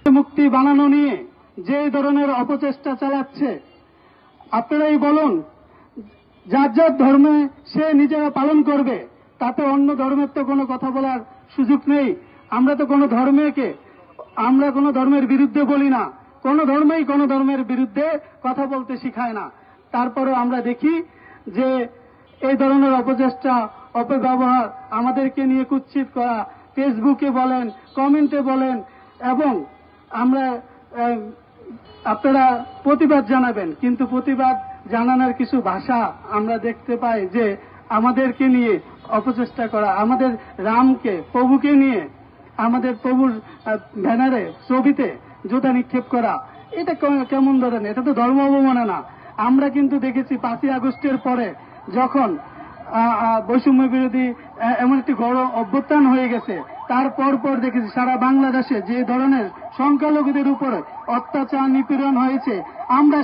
মুক্তি বানানো নিয়ে যে ধরনের অপচেষ্টা চালাচ্ছে, আপনারাই বলুন, যার যার ধর্মে সে নিজেরা পালন করবে, তাতে অন্য ধর্মের তো কোনো কথা বলার সুযোগ নেই। আমরা তো কোনো ধর্মের বিরুদ্ধে বলি না, কোনো ধর্মেই কোনো ধর্মের বিরুদ্ধে কথা বলতে শিখায় না। তারপরেও আমরা দেখি যে এই ধরনের অপচেষ্টা, অপব্যবহার, আমাদেরকে নিয়ে কুৎসিত করা, ফেসবুকে বলেন, কমেন্টে বলেন, এবং আমরা আপনারা প্রতিবাদ জানাবেন, কিন্তু প্রতিবাদ জানানোর কিছু ভাষা আমরা দেখতে পাই যে আমাদেরকে নিয়ে অপচেষ্টা করা, আমাদের রামকে, প্রভুকে নিয়ে আমাদের প্রভুর ব্যানারে, ছবিতে জুতা নিক্ষেপ করা, এটা কেমন ধরনের? এটা তো ধর্ম অবমাননা। আমরা কিন্তু দেখেছি 5ই আগস্টের পরে যখন বৈষম্য বিরোধী এমন একটি বড় অভ্যুত্থান হয়ে গেছে, তার পর দেখেছি সারা বাংলাদেশে যে ধরনের সংখ্যালঘুদের উপরে অত্যাচার, নিপীড়ন হয়েছে, আমরা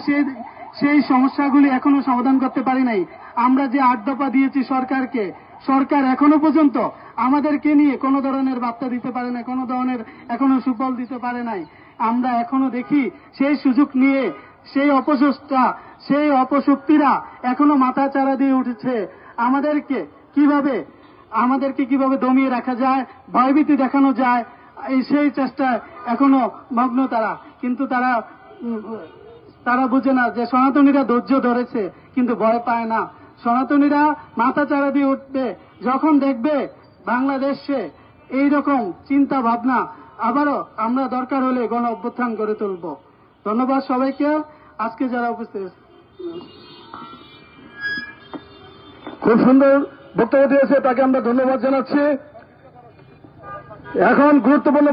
সেই সমস্যাগুলি এখনো সমাধান করতে পারি নাই। আমরা যে 8 দফা দিয়েছি সরকারকে, সরকার এখনো পর্যন্ত আমাদেরকে নিয়ে কোনো ধরনের বার্তা দিতে পারে না, কোনো ধরনের এখনো সুফল দিতে পারে নাই। আমরা এখনো দেখি সেই সুযোগ নিয়ে সেই অপচেষ্টা, সেই অপশক্তিরা এখনো মাথা চাড়া দিয়ে উঠেছে। আমাদেরকে কিভাবে দমিয়ে রাখা যায়, ভয়ভীতি দেখানো যায়, সেই চেষ্টা এখনো মগ্ন তারা। কিন্তু তারা বুঝে না যে সনাতনীরা ধৈর্য ধরেছে, কিন্তু ভয় পায় না। সনাতনীরা মাথা চাড়া দিয়ে উঠবে যখন দেখবে বাংলাদেশে এইরকম চিন্তা ভাবনা। আবারও আমরা দরকার হলে গণ অভ্যুত্থান গড়ে তুলব। ধন্যবাদ সবাইকে, আজকে যারা উপস্থিত। খুব সুন্দর বক্তব্য দিয়েছে, তাকে আমরা ধন্যবাদ জানাচ্ছি। এখন গুরুত্বপূর্ণ